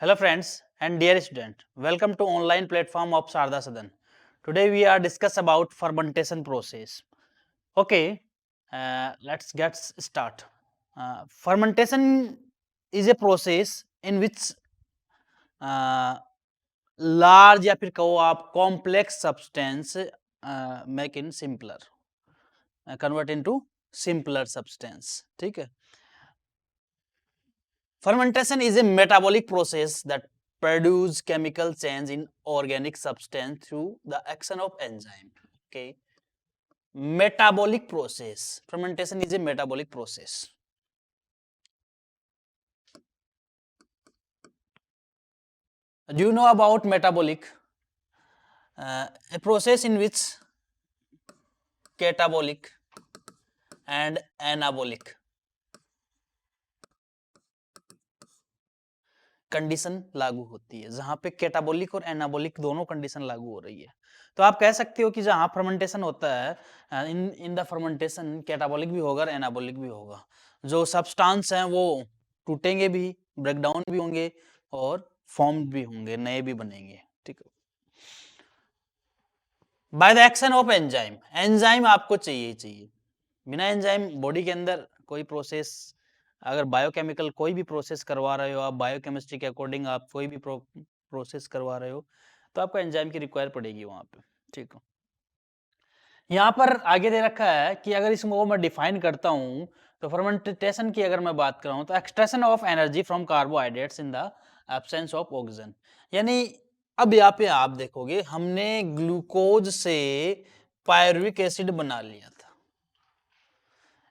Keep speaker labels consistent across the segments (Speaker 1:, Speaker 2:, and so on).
Speaker 1: Hello friends and dear student, welcome to online platform of Sharda Sadan. Today we are discuss about fermentation process. Okay, let's get start. Fermentation is a process in which large या फिर कहो आप complex substance make in simpler, convert into simpler substance. ठीक है. Fermentation is a metabolic process that produce chemical change in organic substance through the action of enzyme. Okay. Metabolic process. Fermentation is a metabolic process. Do you know about metabolic? A process in which catabolic and anabolic condition लागू होती है, जहां पे catabolic और anabolic दोनों condition लागू हो रही है. तो आप कह सकते हो कि जहां फर्मेंटेशन होता है, इन द फर्मेंटेशन कैटाबोलिक भी होगा और एनाबोलिक भी होगा. जो सब्सटेंस हैं वो टूटेंगे भी, ब्रेकडाउन भी होंगे और फॉर्म भी होंगे, नए भी बनेंगे. ठीक है. By the action of enzyme. Enzyme आपको चाहिए. बिना एंजाइम बॉडी के अंदर कोई प्रोसेस, अगर बायोकेमिकल कोई भी प्रोसेस करवा रहे हो आप, बायोकेमिस्ट्री के अकॉर्डिंग आप कोई भी प्रोसेस करवा रहे हो, तो आपको एंजाइम की रिक्वायर पड़ेगी वहां पे. ठीक है. यहाँ पर आगे दे रखा है कि अगर इसको मैं डिफाइन करता हूं, तो फर्मेंटेशन की अगर मैं बात कर रहा हूं, तो extraction of energy from carbohydrates in the absence of oxygen. यानी अब यहाँ पे आप देखोगे, हमने ग्लूकोज से पायरुविक एसिड बना लिया था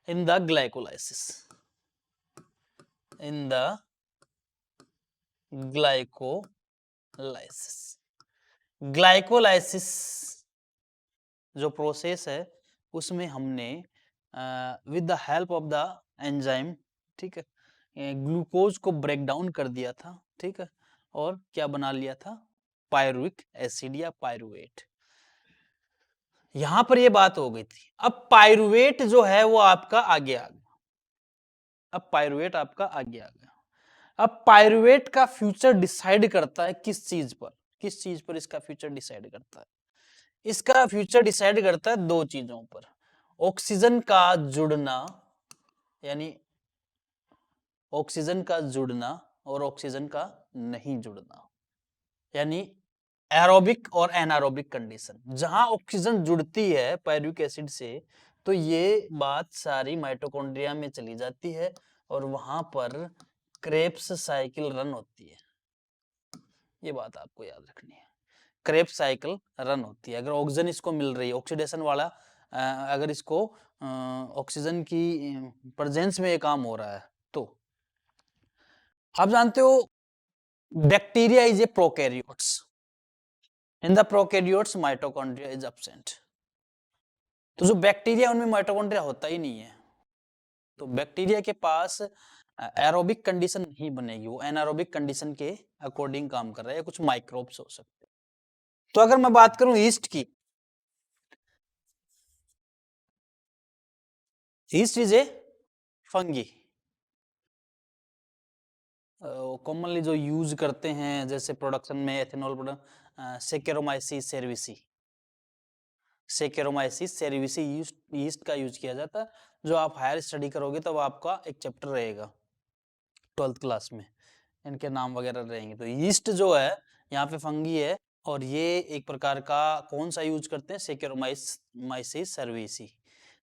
Speaker 1: in the glycolysis. In the glycolysis. Glycolysis जो प्रोसेस है उसमें हमने with the help of the enzyme, ठीक है, ग्लूकोज को ब्रेक डाउन कर दिया था. ठीक है. और क्या बना लिया था? पायरुविक एसिड या पायरुवेट. यहां पर ये बात हो गई थी. अब पायरुवेट जो है वो आपका आगे आ गया. अब पायरुवेट आपका आगे आ गया. अब पायरुवेट का फ्यूचर डिसाइड करता है किस चीज पर इसका फ्यूचर डिसाइड करता है. इसका फ्यूचर डिसाइड करता है दो चीजों पर. ऑक्सीजन का जुड़ना, यानी ऑक्सीजन का जुड़ना और ऑक्सीजन का नहीं जुड़ना, यानी एरोबिक और एनारोबिक कंडीशन. जहां ऑक्सीजन जुड़ती है पायरुविक एसिड से, तो ये बात सारी माइटोकॉन्ड्रिया में चली जाती है और वहां पर क्रेब्स साइकिल रन होती है. ये बात आपको याद रखनी है. क्रेब्स साइकिल रन होती है. अगर ऑक्सीजन इसको मिल रही है, ऑक्सीडेशन वाला, अगर इसको ऑक्सीजन की प्रेजेंस में ये काम हो रहा है, तो आप जानते हो bacteria is a prokaryotes. In the prokaryotes mitochondria is absent. तो जो बैक्टीरिया, उनमें माइटोकॉन्ड्रिया होता ही नहीं है. तो बैक्टीरिया के पास एरोबिक कंडीशन नहीं बनेगी, वो एनारोबिक कंडीशन के अकॉर्डिंग काम कर रहा है. कुछ माइक्रोब्स हो सकते हैं. तो अगर मैं बात करूं ईस्ट की, yeast is a fungi. Commonly जो यूज करते हैं जैसे प्रोडक्शन में ethanol product, saccharomyces cerevisiae. Saccharomyces cerevisiae yeast का यूज किया जाता है. जो आप हायर स्टडी करोगे तब आपका एक चैप्टर रहेगा 12th क्लास में, इनके नाम वगैरह रहेंगे. तो ईस्ट जो है यहाँ पे फंगी है, और ये एक प्रकार का कौन सा यूज करते हैं? Saccharomyces cerevisiae.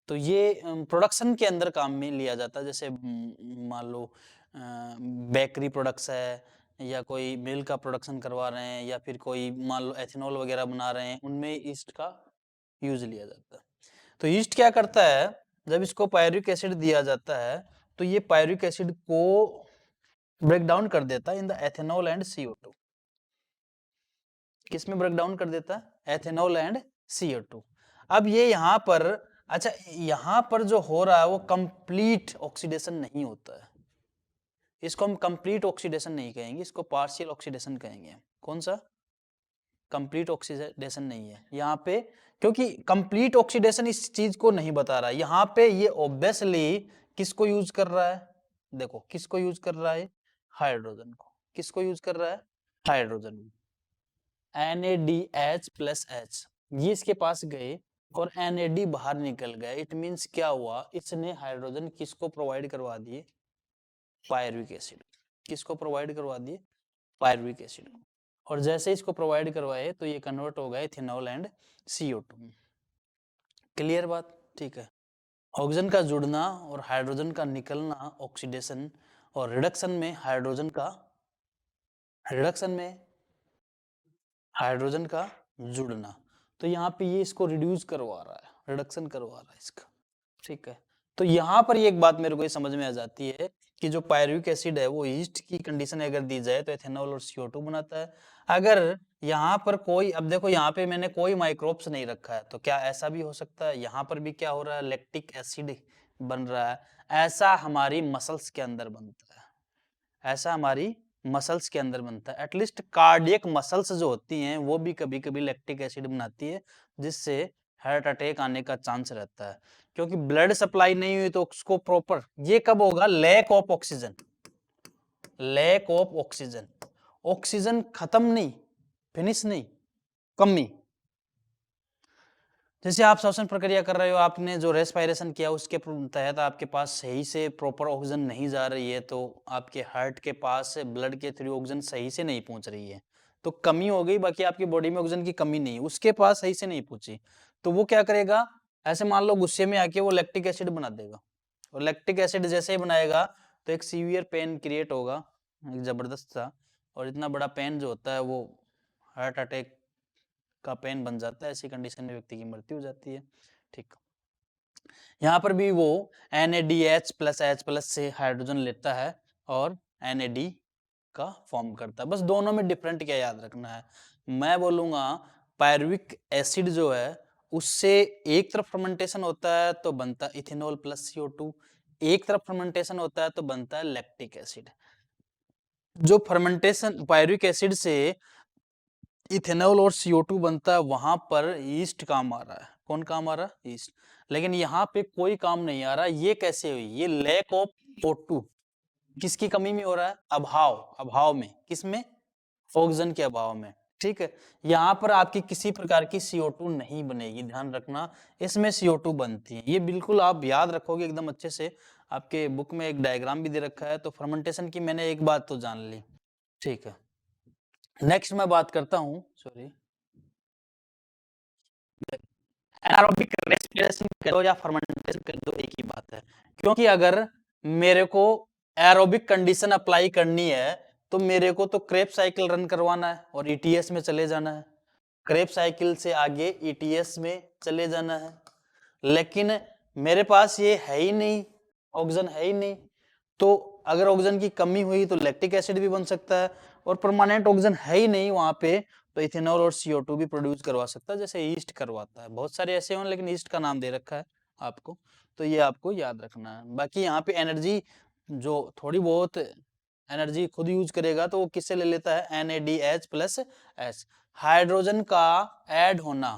Speaker 1: तो ये प्रोडक्शन के अंदर काम में लिया जाता है. जैसे मान लो बेकरी प्रोडक्ट्स है, या कोई मिल्क का प्रोडक्शन करवा रहे हैं, या फिर कोई मान लो एथेनॉल वगैरह बना रहे हैं, उनमें ईस्ट का यूज लिया जाता है. तो ईस्ट क्या करता है? जब इसको पायरुविक एसिड दिया जाता है, तो ये पायरुविक एसिड को ब्रेक डाउन कर देता है in the ethanol and CO2. किस में ब्रेक डाउन कर देता है? Ethanol and CO2. अब ये यहाँ पर, अच्छा, यहाँ पर जो हो रहा है वो कंप्लीट ऑक्सीडेशन नहीं होता है. इसको हम कंप्लीट ऑक्सीडेशन नहीं कहेंगे, इसको पार्शियल ऑक्सीडेशन कहेंगे. कौन सा? कंप्लीट ऑक्सीडेशन नहीं है यहाँ पे, क्योंकि कंप्लीट ऑक्सीडेशन इस चीज को नहीं बता रहा है. यहाँ पे ये ऑब्वियसली किसको यूज कर रहा है? देखो किसको यूज कर रहा है? हाइड्रोजन को. किसको यूज कर रहा है? हाइड्रोजन। NaDH+H, ये इसके पास गए और NaD बाहर निकल गया। इट मींस क्या हुआ, इसने हाइड्रोजन किसको प्रोवाइड करवा दिए? Pyruvic acid. किसको प्रोवाइड करवा दिए? Pyruvic acid. और जैसे इसको प्रोवाइड करवाए तो ये कन्वर्ट हो गए इथेनॉल एंड CO2। क्लियर बात? ठीक है। ऑक्सीजन का जुड़ना और हाइड्रोजन का निकलना ऑक्सीडेशन, और रिडक्शन में हाइड्रोजन का जुड़ना। तो यहाँ पे ये इसको रिड्यूस करवा रहा है, रिडक्शन करवा रहा है इसका। ठीक है। तो यहाँ पर ये एक बात मेरे को ये समझ में आ जाती है कि जो पायरुविक एसिड है वो ईस्ट की कंडीशन अगर दी जाए तो एथेनॉल और CO2 बनाता है। अगर यहाँ पर कोई, अब देखो यहाँ पे मैंने कोई माइक्रोब्स नहीं रखा है, तो क्या ऐसा भी हो सकता है यहाँ पर भी क्या हो रहा है? लैक्टिक एसिड बन रहा है। ऐसा हमारी मसल्स के अंदर बनता है, ऐसा हमारी मसल्स के अंदर बनता है। एटलीस्ट कार्डियक मसल्स जो होती हैं वो भी कभी कभी लैक्टिक एसिड बनाती है, जिससे हार्ट अटैक आने का चांस रहता है। क्योंकि ब्लड सप्लाई नहीं हुई तो उसको प्रॉपर, ये कब होगा? Lack of oxygen. Lack of oxygen, oxygen खत्म नहीं, फिनिश नहीं, कमी। जैसे आप श्वसन प्रक्रिया कर रहे हो, आपने जो रेस्पिरेशन किया उसके तहत आपके पास सही से प्रॉपर ऑक्सीजन नहीं जा रही है, तो आपके हार्ट के पास ब्लड के थ्रू ऑक्सीजन सही से नहीं पहुंच रही है, तो कमी हो गई। बाकी आपकी बॉडी में ऑक्सीजन की कमी नहीं, उसके पास सही से नहीं पहुंची, तो वो क्या करेगा? ऐसे मान लो गुस्से में आके वो लैक्टिक एसिड बना देगा, और लैक्टिक एसिड जैसे ही बनाएगा तो एक सीवियर पेन क्रिएट होगा, एक जबरदस्त सा, और इतना बड़ा पेन जो होता है वो हार्ट अटैक का पेन बन जाता है। ऐसी कंडीशन में व्यक्ति की मृत्यु हो जाती है। ठीक, यहाँ पर भी वो NaDH+H+ से हाइड्रोजन लेता है और NaD का फॉर्म करता है। बस दोनों में डिफरेंट क्या याद रखना है, मैं बोलूंगा पायरुविक एसिड जो है उससे एक तरफ फर्मेंटेशन होता है तो बनता है इथेनॉल प्लस CO2, एक तरफ फर्मेंटेशन होता है तो बनता है लैक्टिक एसिड। जो फर्मेंटेशन पायरुविक एसिड से इथेनॉल और CO2 बनता है, वहां पर ईस्ट काम आ रहा है। कौन काम आ रहा है? ईस्ट। लेकिन यहाँ पे कोई काम नहीं आ रहा। ये कैसे हुई? ये लैक ऑफ O2, किसकी कमी में हो रहा है? अभाव में। किसमें? ऑक्सीजन के अभाव में। ठीक है। यहाँ पर आपकी किसी प्रकार की CO2 नहीं बनेगी, ध्यान रखना। इसमें CO2 बनती है, ये बिल्कुल आप याद रखोगे एकदम अच्छे से। आपके बुक में एक डायग्राम भी दे रखा है। तो फर्मेंटेशन की मैंने एक बात तो जान ली। ठीक है, नेक्स्ट मैं बात करता हूँ, सॉरी, एनारोबिक रेस्पिरेशन करो या फर्मेंटेशन कर दो, एक ही बात है। क्योंकि अगर मेरे को एरोबिक कंडीशन अप्लाई करनी है तो मेरे को तो क्रेब साइकिल रन करवाना है और ETS में चले जाना है, क्रेब साइकिल से आगे ETS में चले जाना है। लेकिन मेरे पास ये है ही नहीं, ऑक्सीजन है ही नहीं। तो अगर ऑक्सीजन की कमी हुई तो लैक्टिक एसिड भी बन सकता है, और परमानेंट ऑक्सीजन है ही नहीं वहां पे तो इथेनॉल और CO2 भी प्रोड्यूस करवा सकता है, जैसे ईस्ट करवाता है। बहुत सारे ऐसे हैं लेकिन ईस्ट का नाम दे रखा है आपको, तो ये आपको याद रखना है। बाकी यहाँ पे एनर्जी, जो थोड़ी बहुत एनर्जी खुद यूज करेगा तो वो किससे ले लेता है? NaDH+H। हाइड्रोजन का ऐड होना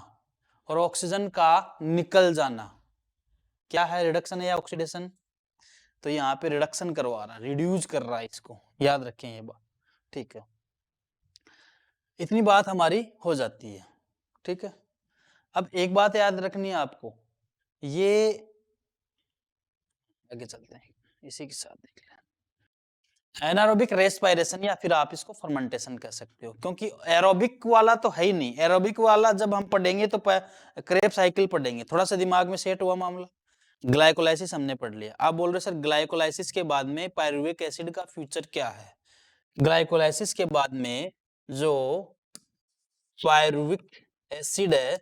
Speaker 1: और ऑक्सीजन का निकल जाना क्या है? रिडक्शन है या ऑक्सीडेशन? तो यहाँ पे रिडक्शन करवा रहा है, रिड्यूस कर रहा है, इसको याद रखें ये बात। ठीक है, इतनी बात हमारी हो जाती है। ठीक है, अब एक बात याद रखनी है आपको, ये आगे चलते हैं, इसी के साथ देख लें। एनारोबिक रेस्पिरेशन या फिर आप इसको फर्मेंटेशन कह सकते हो, क्योंकि एरोबिक वाला तो है ही नहीं। एरोबिक वाला जब हम पढ़ेंगे तो क्रेब साइकिल पढ़ेंगे, थोड़ा सा दिमाग में सेट हुआ मामला। ग्लाइकोलाइसिस हमने पढ़ लिया। आप बोल रहे सर ग्लाइकोलाइसिस के बाद में पायरुविक एसिड का फ्यूचर क्या है? ग्लाइकोलाइसिस के बाद में जो पायरुविक एसिड है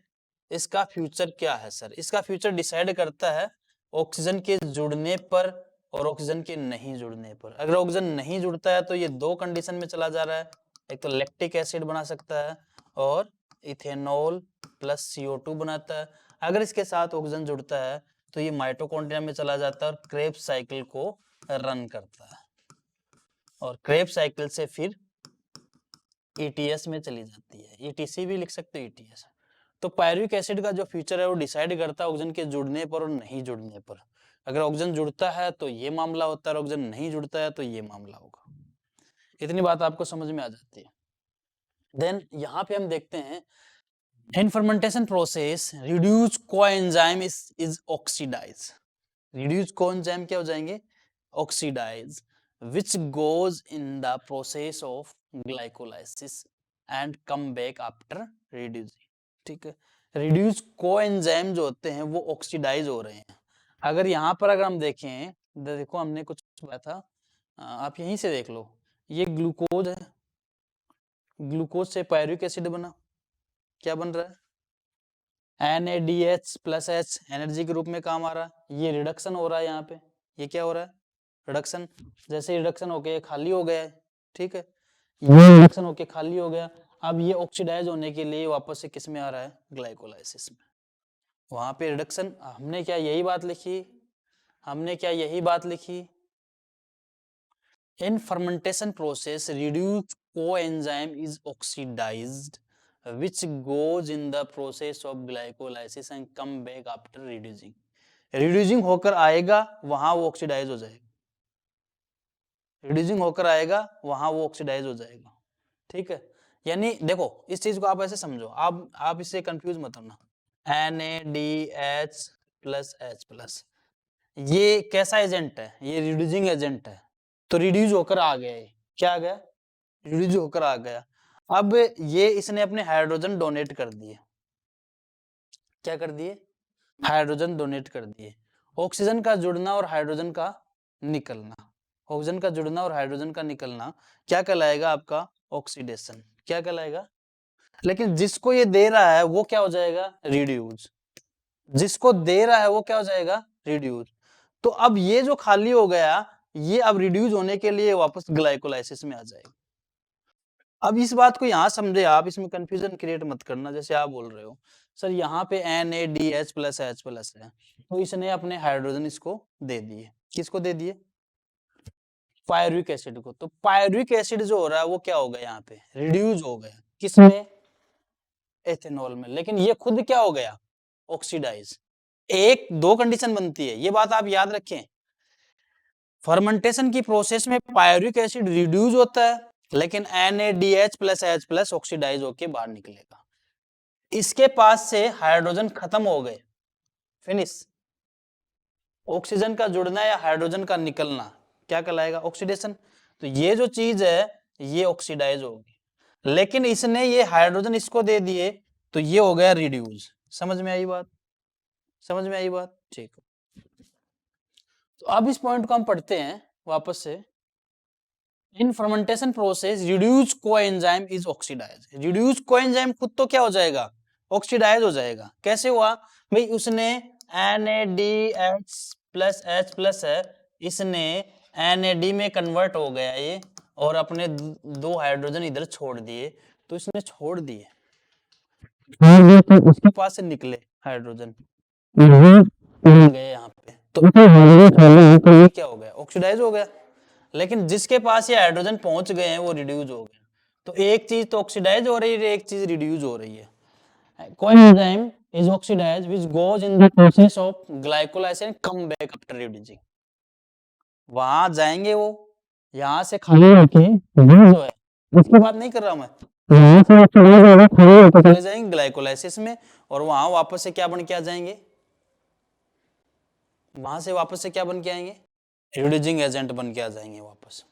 Speaker 1: इसका फ्यूचर क्या है सर? इसका फ्यूचर डिसाइड करता है ऑक्सीजन के जुड़ने पर और ऑक्सीजन के नहीं जुड़ने पर। अगर ऑक्सीजन नहीं जुड़ता है तो ये दो कंडीशन में चला जा रहा है, एक तो लैक्टिक एसिड बना सकता है और इथेनॉल प्लस CO2 बनाता है। अगर इसके साथ ऑक्सीजन जुड़ता है तो ये माइटोकॉन्ड्रिया में चला जाता है और क्रेब्स साइकिल को रन करता है, और क्रेब्स साइकिल से फिर ETS में चली जाती है। ETC भी लिख सकते हो, ETS। तो पायरुविक एसिड का जो फ्यूचर है वो डिसाइड करता है ऑक्सीजन के जुड़ने पर और नहीं जुड़ने पर। अगर ऑक्सीजन जुड़ता है तो ये मामला होता है, ऑक्सीजन नहीं जुड़ता है तो ये मामला होगा। इतनी बात आपको समझ में आ जाती है। देन यहाँ पे हम देखते हैं in fermentation process reduce coenzyme is oxidise. Reduce coenzyme क्या हो जाएंगे? Oxidise which goes in the process of glycolysis and come back after reducing. ठीक है, रिड्यूस कोएंजाइम जो होते हैं वो ऑक्सीडाइज हो रहे हैं। अगर यहाँ पर अगर हम देखें, देखो हमने कुछ बताया था, आप यहीं से देख लो, ये ग्लूकोज है, ग्लूकोज से पायरुविक एसिड बना, क्या बन रहा है? NaDH प्लस H एनर्जी के रूप में काम आ रहा है। ये रिडक्शन हो रहा है यहाँ पे, ये क्या हो रहा है? रिडक्शन। जैसे रिडक्शन होके खाली हो गया है, ठीक है, ये रिडक्शन होके खाली हो गया। अब ये ऑक्सीडाइज होने के लिए वापस से किस में आ रहा है? ग्लाइकोलाइसिस में। वहां पे रिडक्शन, हमने क्या यही बात लिखी? हमने क्या यही बात लिखी? In fermentation process, reduced coenzyme is oxidized, which goes in the process of glycolysis and come back after reducing. Reducing होकर आएगा, वहां वो ऑक्सीडाइज हो जाएगा। रिड्यूसिंग होकर आएगा, वहां वो ऑक्सीडाइज हो जाएगा। ठीक है, यानी देखो इस चीज को आप ऐसे समझो, आप इससे कंफ्यूज मत होना। NaDH प्लस H प्लस, ये कैसा एजेंट है? ये रिड्यूसिंग एजेंट है, तो रिड्यूस होकर आ गया। ये क्या आ गया? रिड्यूस होकर आ गया। अब ये इसने अपने हाइड्रोजन डोनेट कर दिए। क्या कर दिए? हाइड्रोजन डोनेट कर दिए। ऑक्सीजन का जुड़ना और हाइड्रोजन का निकलना, ऑक्सीजन का जुड़ना और हाइड्रोजन का निकलना क्या कहलाएगा? आपका ऑक्सीडेशन। क्या कहलाएगा? लेकिन जिसको ये दे रहा है वो क्या हो जाएगा? रिड्यूस। जिसको दे रहा है वो क्या हो जाएगा? रिड्यूस। तो अब ये जो खाली हो गया, ये अब रिड्यूस होने के लिए वापस ग्लाइकोलाइसिस में आ जाएगा। अब इस बात को यहां समझे आप, इसमें कंफ्यूजन क्रिएट मत करना। जैसे आप बोल रहे हो सर यहाँ पे NaDH प्लस H प्लस है, तो इसने अपने हाइड्रोजन इसको दे दिए। किसको दे दिए? पायरुविक एसिड को। तो पायरुविक एसिड जो हो रहा है वो क्या हो गया? यहाँ पे रिड्यूस हो गया। किसमें? एथेनॉल में। लेकिन ये खुद क्या हो गया? ऑक्सीडाइज। एक दो कंडीशन बनती है, ये बात आप याद रखें। फर्मेंटेशन की प्रोसेस में पायरुविक एसिड रिड्यूस होता है, लेकिन NaDH plus H plus oxidise होके बाहर निकलेगा। इसके पास से हाइड्रोजन खत्म हो गए, फिनिश। ऑक्सीजन का जुड़ना या हाइड्रोजन का निकलना क्या कहलाएगा? ऑक्सीडेशन। तो ये जो चीज है ये ऑक्सीडाइज होगी, लेकिन इसने ये हाइड्रोजन इसको दे दिए, तो ये हो गया रिड्यूस। समझ में आई बात? समझ में आई बात? ठीक है, तो अब इस पॉइंट को हम पढ़ते हैं वापस से। In fermentation process reduce coenzyme is oxidise. Reduce coenzyme खुद तो क्या हो जाएगा? ऑक्सीडाइज हो जाएगा। कैसे हुआ भाई? उसने NaDH प्लस H प्लस है, इसने NaD में कन्वर्ट हो गया ये, और अपने दो हाइड्रोजन इधर छोड़ दिए। तो इसने छोड़ दिए, तो उसके पास से निकले हाइड्रोजन गए यहाँ पे, तो ये क्या हो गया? ऑक्सीडाइज हो गया। लेकिन जिसके पास ये हाइड्रोजन पहुंच गए हैं वो रिड्यूस हो गए। तो एक चीज तो ऑक्सीडाइज हो रही है, एक चीज रिड्यूस हो रही है। Coenzyme is oxidized which goes in the process of glycolysis and come back after reducing। वहां जाएंगे वो, यहां से खाली होके जो है, उसकी बात नहीं कर रहा मैं, यहां से ऑक्सीडाइज होगा, खाली होकर चले जाएंगे ग्लाइकोलाइसिस में, और वहां वापस से क्या बन के आ जाएंगे? वहां से वापस से क्या बन के आएंगे? रिड्यूसिंग एजेंट बन के आ जाएंगे वापस।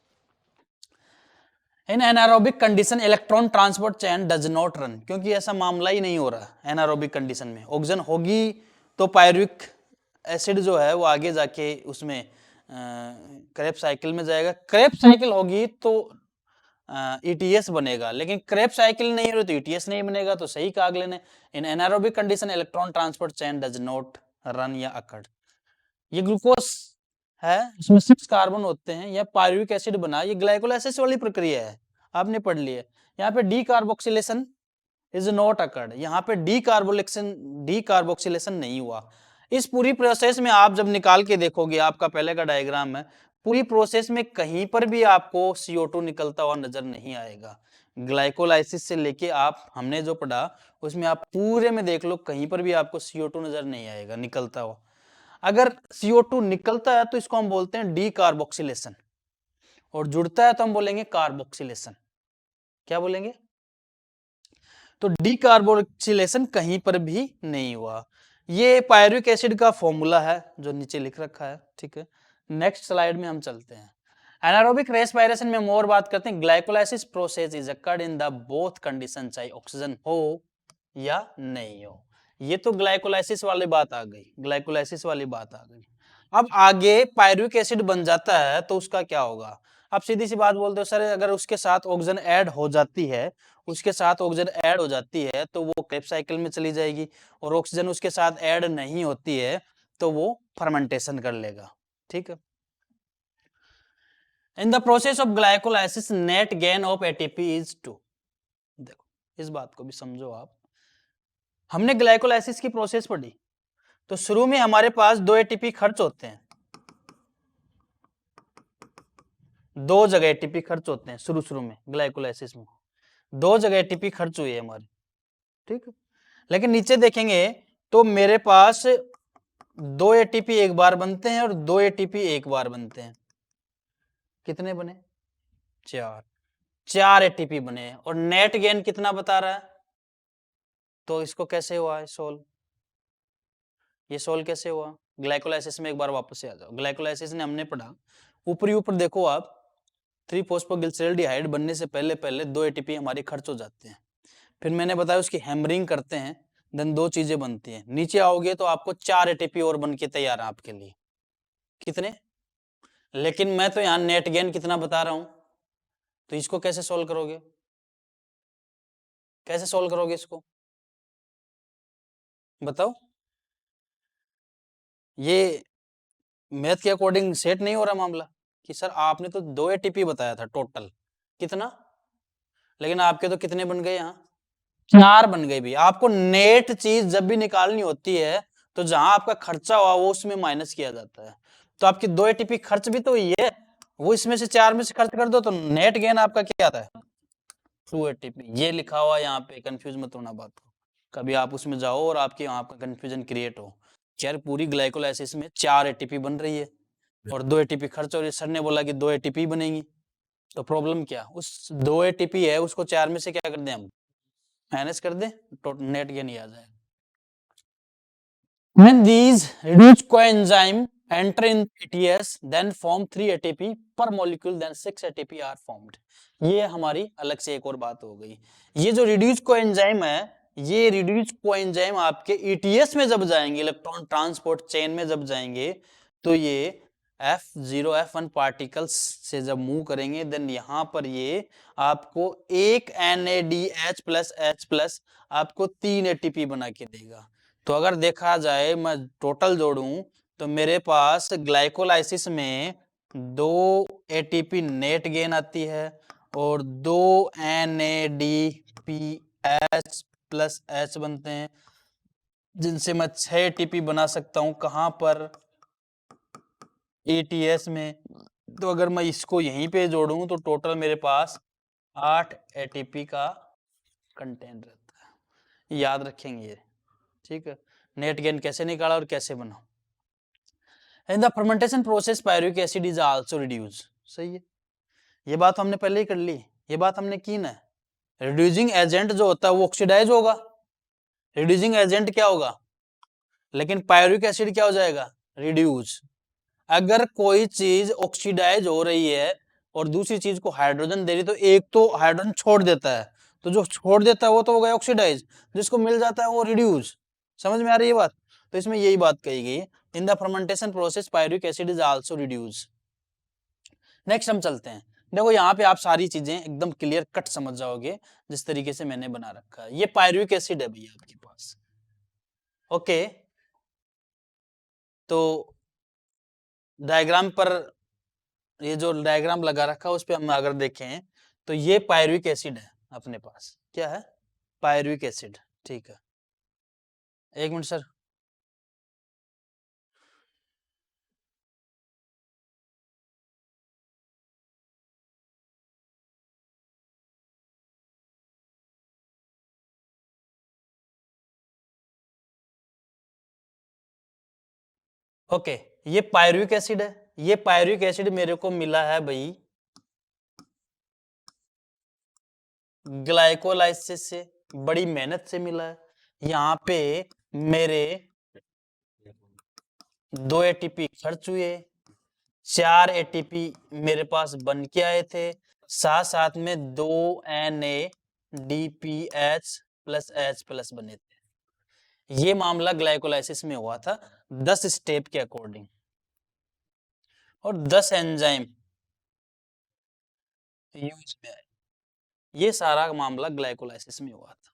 Speaker 1: इन anaerobic condition electron transport chain does not run, क्योंकि ऐसा मामला ही नहीं हो रहा। एनारोबिक कंडीशन में ऑक्सीजन होगी तो पायरुविक एसिड जो है वो आगे जाके उसमें क्रेब्स साइकिल में जाएगा। क्रेब्स साइकिल होगी तो ETS बनेगा, लेकिन क्रेब्स साइकिल नहीं हो रही तो ETS नहीं बनेगा। तो सही कहा अगले ने, इन anaerobic condition electron transport chain does not run या अकर्ड। ये ग्लूकोज है, इसमें 6 कार्बन होते हैं, यह पायरुविक एसिड बना, ये ग्लाइकोलाइसिस वाली प्रक्रिया है, आपने पढ़ ली है। यहाँ पे डीकार्बोक्सिलेशन इज नॉट अकर्ड, यहाँ पे डीकार्बोक्सिलेशन नहीं हुआ। इस पूरी प्रोसेस में आप जब निकाल के देखोगे, आपका पहले का डायग्राम है, पूरी प्रोसेस में कहीं पर भी आपको CO2 निकलता हुआ नजर नहीं आएगा। ग्लाइकोलाइसिस से लेके आप हमने जो पढ़ा उसमें आप पूरे में देख लो, कहीं पर भी आपको CO2 नजर नहीं आएगा निकलता हुआ। अगर CO2 निकलता है तो इसको हम बोलते हैं डीकार्बोक्सिलेशन, और जुड़ता है तो हम बोलेंगे कार्बोक्सिलेशन। क्या बोलेंगे? तो डीकार्बोक्सिलेशन कहीं पर भी नहीं हुआ। ये पायरुविक एसिड का फॉर्मूला है जो नीचे लिख रखा है, ठीक है। नेक्स्ट स्लाइड में हम चलते हैं। एनारोबिक रेस्पिरेशन में हम और बात करते हैं। Glycolysis process is occurred in the both condition, चाहे ऑक्सीजन हो या नहीं हो। ये तो ग्लाइकोलाइसिस वाली बात आ गई, ग्लाइकोलाइसिस वाली बात आ गई। अब आगे पायरुविक एसिड बन जाता है तो उसका क्या होगा? आप सीधी सी बात बोलते हो सर, अगर उसके साथ ऑक्सीजन ऐड हो जाती है, उसके साथ ऑक्सीजन ऐड हो जाती है तो वो क्रेब्स साइकिल में चली जाएगी, और ऑक्सीजन उसके साथ ऐड नहीं होती है तो वो फर्मेंटेशन कर लेगा, ठीक है। इन the process of glycolysis net gain of ATP is 2। देखो इस बात को भी समझो आप। हमने ग्लाइकोलाइसिस की प्रोसेस पढ़ी, तो शुरू में हमारे पास 2 एटीपी खर्च होते हैं, 2 जगह एटीपी खर्च होते हैं शुरू में ग्लाइकोलाइसिस में, 2 जगह एटीपी खर्च हुई है हमारी, ठीक है। लेकिन नीचे देखेंगे तो मेरे पास 2 एटीपी एक बार बनते हैं और 2 एटीपी एक बार बनते हैं। कितने बने? 4 एटीपी बने, और नेट गेन कितना बता रहा है? तो इसको कैसे हुआ है सोल्व? ये सोल्व कैसे हुआ? ग्लाइकोलाइसिस में एक बार वापस से आ जाओ। ग्लाइकोलाइसिस ने हमने पढ़ा, ऊपरी ऊपर देखो आप, 3-फॉस्फोग्लिसरॉल्डिहाइड बनने से पहले पहले 2 एटीपी हमारे खर्च हो जाते हैं। फिर मैंने बताया उसकी हैमरिंग करते हैं, देन 2 चीजें बनती हैं। नीचे आओगे तो आपको 4 एटीपी और बन के तैयार है आपके लिए। कितने? लेकिन मैं तो यहाँ नेट गेन कितना बता रहा हूं, तो इसको कैसे सोल्व करोगे? कैसे सोल्व करोगे इसको बताओ? ये मैथ के अकॉर्डिंग सेट नहीं हो रहा मामला कि सर आपने तो 2 एटीपी बताया था टोटल, कितना, लेकिन आपके तो कितने बन गए यहाँ? 4 बन गए भी। आपको नेट चीज जब भी निकालनी होती है तो जहां आपका खर्चा हुआ वो उसमें माइनस किया जाता है। तो आपकी 2 एटीपी खर्च भी तो हुई है, वो इसमें से 4 में से खर्च कर दो तो नेट गेन आपका क्या आता है? 2 एटीपी। ये लिखा हुआ यहाँ पे, कंफ्यूज मत होना बात को। कभी आप उसमें जाओ और आपके वहां पर कंफ्यूजन क्रिएट हो, यार पूरी ग्लाइकोलाइसिस में 4 एटीपी बन रही है और 2 एटीपी खर्च हो रही है, सर ने बोला कि 2 एटीपी बनेगी, तो प्रॉब्लम क्या? उस 2 एटीपी है उसको 4 में से क्या कर दें हम? माइनस कर दें, तो नेट गेन ही आ जाएगा। When these reduced coenzyme enter in ATS, then form 3 ATP per molecule, then 6 ATP are formed. ये हमारी अलग से एक और बात हो गई। ये जो रिड्यूस कोएंजाइम है, ये रिड्यूस कोएंजाइम आपके ETS में जब जाएंगे, इलेक्ट्रॉन ट्रांसपोर्ट चेन में जब जाएंगे, तो ये F0 F1 पार्टिकल्स से जब मूव करेंगे, देन यहां पर ये आपको एक NADH+H+ आपको 3 ATP बना के देगा। तो अगर देखा जाए, मैं टोटल जोड़ूं तो मेरे पास ग्लाइकोलाइसिस में 2 एटीपी नेट गेन आती है और 2 NADPH+H बनते हैं, जिनसे मैं 6 एटीपी बना सकता हूं। कहां पर? ATS में। तो अगर मैं इसको यहीं पे जोड़ूं तो टोटल मेरे पास 8 एटीपी का कंटेंट रहता है। याद रखेंगे ये, ठीक है। नेट गेन कैसे निकाला और कैसे बना। In the fermentation process pyruvic acid is also reduce. सही है, ये बात हमने पहले ही कर ली, ये बात हमने की ना। रिड्यूसिंग एजेंट जो होता है वो ऑक्सीडाइज होगा, रिड्यूसिंग एजेंट क्या होगा, लेकिन पायरुविक एसिड क्या हो जाएगा? रिड्यूस। अगर कोई चीज ऑक्सीडाइज हो रही है और दूसरी चीज को हाइड्रोजन दे रही, तो एक तो हाइड्रोजन छोड़ देता है, तो जो छोड़ देता है वो तो हो गया ऑक्सीडाइज, जिसको मिल जाता है वो रिड्यूस। समझ में आ रही है बात? तो इसमें यही बात कही गई, in the fermentation process pyruvic acid is also reduce. Next हम चलते हैं। देखो यहाँ पे आप सारी चीजें एकदम क्लियर कट समझ जाओगे जिस तरीके से मैंने बना रखा है। ये पायरुविक एसिड है भैया आपके पास, ओके। तो डायग्राम पर, ये जो डायग्राम लगा रखा है उस पर हम अगर देखें तो ये पायरुविक एसिड है अपने पास। क्या है? पायरुविक एसिड, ठीक है। एक मिनट सर, ओके। ये पायरुविक एसिड है, ये पायरुविक एसिड मेरे को मिला है भाई ग्लाइकोलाइसिस से, बड़ी मेहनत से मिला है। यहाँ पे मेरे 2 एटीपी खर्च हुए, 4 एटीपी मेरे पास बन के आए थे, साथ साथ में 2 NADPH प्लस H प्लस बने थे। ये मामला ग्लाइकोलाइसिस में हुआ था 10 स्टेप के अकॉर्डिंग, और 10 एंजाइम यूज में आए। ये सारा मामला ग्लाइकोलाइसिस में हुआ था।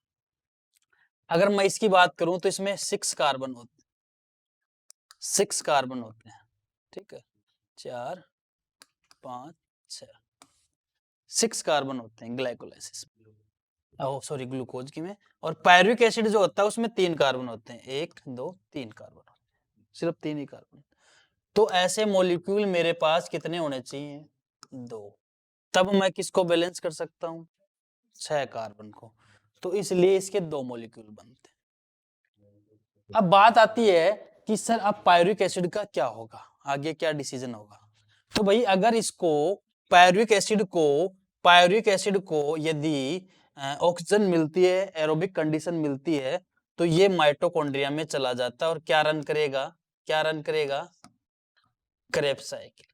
Speaker 1: अगर मैं इसकी बात करूं तो इसमें 6 कार्बन होते हैं, 6 कार्बन होते हैं, ठीक है, 4 5 6 6 कार्बन होते हैं ग्लाइकोलाइसिस में, ओ सॉरी ग्लूकोज की में। और पायरुविक एसिड जो होता है उसमें 3 कार्बन होते हैं, 1 2 3 कार्बन होते हैं, सिर्फ 3 ही कार्बन। तो ऐसे मॉलिक्यूल मेरे पास कितने होने चाहिए? 2। तब मैं किसको बैलेंस कर सकता हूँ? 6 कार्बन को। तो इसलिए इसके 2 मॉलिक्यूल बनते हैं। अब बात आती है कि सर अब पायरुविक एसिड का क्या होगा, आगे क्या डिसीजन होगा? तो भाई अगर इसको पायरुविक एसिड को यदि ऑक्सीजन मिलती है, एरोबिक कंडीशन मिलती है, तो ये माइटोकॉन्ड्रिया में चला जाता है और क्या रन करेगा? Krebs cycle.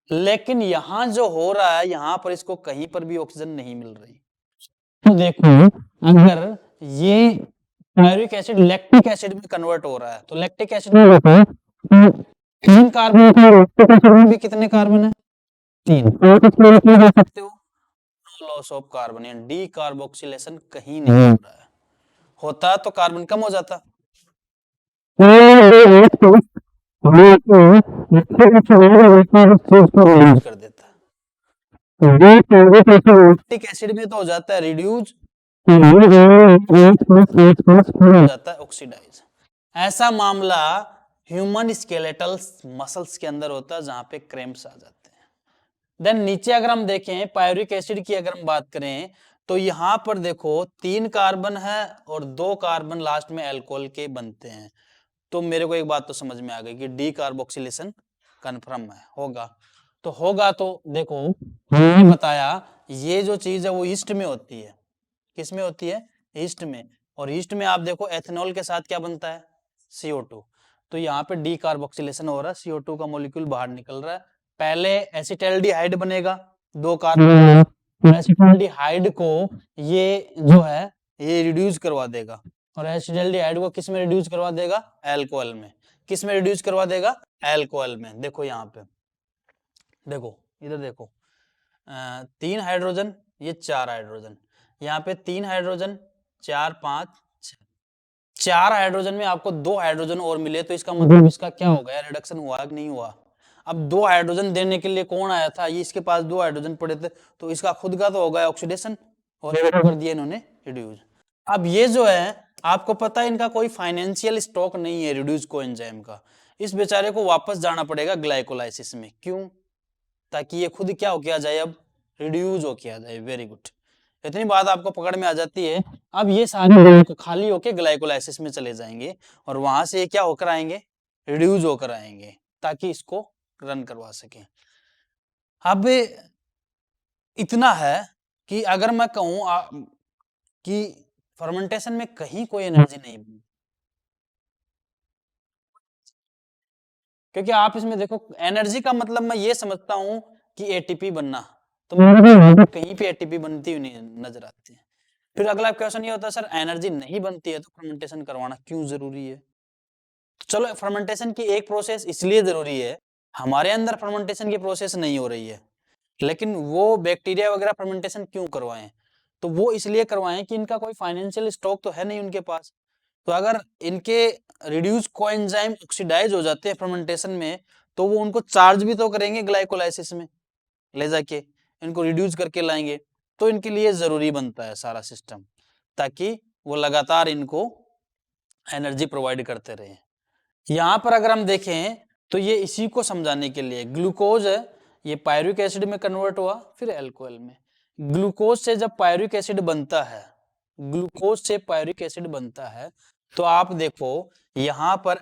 Speaker 1: लेकिन यहां जो हो रहा है, यहां पर इसको कहीं पर भी ऑक्सीजन नहीं मिल रही। तो देखो, अगर ये पायरुविक एसिड लैक्टिक एसिड में कन्वर्ट हो रहा है, तो लैक्टिक एसिड में देखो 3 कार्बन का, लैक्टिक एसिड में भी कितने कार्बन है? 3। आप इसको लिख सकते हो लॉस ऑफ कार्बन, यानी डी कार्बोक्सिलेशन कहीं नहीं हो रहा है। होता तो कार्बन कम हो जाता। कर देता। लैक्टिक एसिड में तो हो जाता है रिड्यूस, हो जाता है ऑक्सीडाइज। ऐसा मामला ह्यूमन स्केलेटल मसल्स के अंदर होता है, जहां पे क्रैम्प्स आ जाते हैं। देन नीचे अगर हम देखें पायरुविक एसिड की अगर हम बात करें, तो यहां पर देखो 3 कार्बन है और 2 कार्बन लास्ट में अल्कोहल के बनते हैं। तो मेरे को एक बात तो समझ में आ गई कि डी कार्बोक्सिलेशन कन्फर्म है, होगा तो देखो हमने बताया ये जो चीज है वो ईस्ट में होती है। किस में होती है? ईस्ट में। और ईस्ट में आप देखो एथेनॉल के साथ क्या बनता है? CO2। तो यहाँ पे डी कार्बोक्सिलेशन हो रहा है, CO2 का मॉलिक्यूल बाहर निकल रहा है। पहले एसिटाल्डिहाइड बनेगा, 2 कार्बन, एसिटाल्डिहाइड को ये जो है ये रिड्यूस करवा देगा, और एसिटाल्डिहाइड को किस में रिड्यूस करवा देगा? अल्कोहल में। किस में रिड्यूस करवा देगा? अल्कोहल में। देखो यहाँ पे, देखो इधर देखो, 3 हाइड्रोजन, ये 4 हाइड्रोजन, यहाँ पे 3 हाइड्रोजन, 4 5 6, 4 हाइड्रोजन में आपको 2 हाइड्रोजन और मिले, तो इसका मतलब इसका क्या हो गया? रिडक्शन हुआ कि नहीं हुआ? अब 2 हाइड्रोजन देने के लिए कौन आया था? ये इसके पास 2 हाइड्रोजन पड़े थे, तो इसका खुद का तो हो गया ऑक्सीडेशन, और कर दिया इन्होंने रिड्यूस। अब ये जो है आपको पता है इनका कोई फाइनेंशियल स्टॉक नहीं है रिड्यूस कोएंजाइम का, इस बेचारे को वापस जाना पड़ेगा ग्लाइकोलाइसिस में। क्यों? ताकि ये खुद क्या हो के आ जाए, अब रिड्यूस हो के आ जाए। वेरी गुड, इतनी बात आपको पकड़ में आ जाती है। अब ये सारे खाली होके ग्लाइकोलाइसिस में चले जाएंगे और वहां से क्या होकर आएंगे? रिड्यूस होकर आएंगे, ताकि इसको रन करवा सके। अब इतना है कि अगर मैं कहूं कि फर्मेंटेशन में कहीं कोई एनर्जी नहीं बनती, क्योंकि आप इसमें देखो एनर्जी का मतलब मैं ये समझता हूं कि एटीपी बनना, तो कहीं पे एटीपी बनती हुई नहीं नजर आती है। फिर अगला क्वेश्चन ये होता है, सर एनर्जी नहीं बनती है तो फर्मेंटेशन करवाना क्यों जरूरी है? चलो, फर्मेंटेशन की एक प्रोसेस इसलिए जरूरी है, हमारे अंदर फर्मेंटेशन की प्रोसेस नहीं हो रही है, लेकिन वो बैक्टीरिया वगैरह फर्मेंटेशन क्यों करवाएं? तो वो इसलिए करवाएं कि इनका कोई फाइनेंशियल स्टॉक तो है नहीं उनके पास। तो अगर इनके रिड्यूस कोएंजाइम ऑक्सीडाइज हो जाते हैं फर्मेंटेशन में, तो वो उनको चार्ज भी तो करेंगे ग्लाइकोलाइसिस में ले जाके, इनको रिड्यूस करके लाएंगे। तो इनके लिए जरूरी बनता है सारा सिस्टम, ताकि वो लगातार इनको एनर्जी प्रोवाइड करते रहे। यहाँ पर अगर हम देखें तो ये इसी को समझाने के लिए, ग्लूकोज है ये पायरुविक एसिड में कन्वर्ट हुआ, फिर अल्कोहल में। ग्लूकोज से जब पायरुविक एसिड बनता है, ग्लूकोज से पायरुविक एसिड बनता है, तो आप देखो यहाँ पर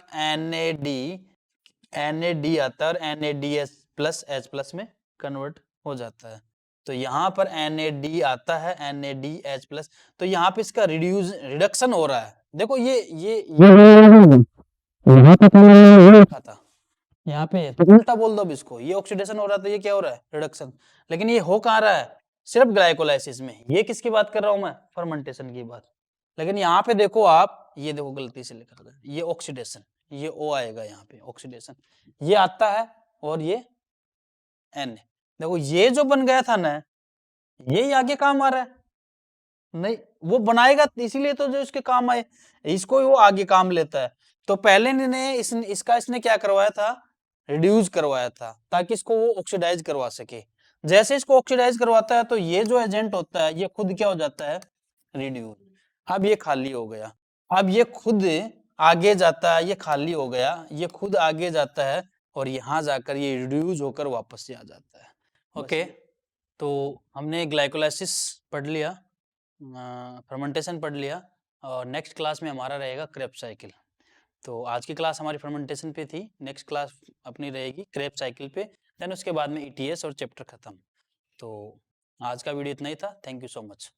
Speaker 1: NAD आता है और NADH प्लस H प्लस में कन्वर्ट हो जाता है। तो यहाँ पर NAD आता है, NADH+, तो यहाँ पे इसका रिडक्शन हो रहा है। देखो ये यहाँ पे था, यहाँ पे तो उल्टा बोल दो अब इसको, ये ऑक्सीडेशन हो रहा है तो ये क्या हो रहा है, रिडक्शन। लेकिन ये हो कहाँ रहा है, सिर्फ ग्लाइकोलाइसिस में। ये किसकी बात कर रहा हूं मैं, फर्मेंटेशन की बात। लेकिन यहाँ पे देखो आप, ये देखो गलती से लिखा था, ये ऑक्सीडेशन, ये O आएगा यहाँ पे, ऑक्सीडेशन ये आता है, और ये N। देखो ये जो बन गया था ना, ये आगे काम आ रहा है, नहीं वो बनाएगा इसीलिए तो जो इसके काम आए, इसको वो आगे काम लेता है। तो पहले ने इसने क्या करवाया था, रिड्यूस करवाया था, ताकि इसको वो ऑक्सीडाइज करवा सके। जैसे इसको ऑक्सीडाइज करवाता है तो ये जो एजेंट होता है ये खुद क्या हो जाता है, रिड्यूस। अब ये खाली हो गया, अब ये खुद आगे जाता है, ये खाली हो गया, ये खुद आगे जाता है, और यहाँ जाकर ये रिड्यूस होकर वापस से आ जाता है। ओके, तो हमने ग्लाइकोलाइसिस पढ़ लिया, फर्मेंटेशन पढ़ लिया, और नेक्स्ट क्लास में हमारा रहेगा क्रेब्स साइकिल। तो आज की क्लास हमारी फर्मेंटेशन पे थी, नेक्स्ट क्लास अपनी रहेगी क्रेब्स साइकिल पे, देन उसके बाद में ETS और चैप्टर खत्म। तो आज का वीडियो इतना ही था, थैंक यू सो मच।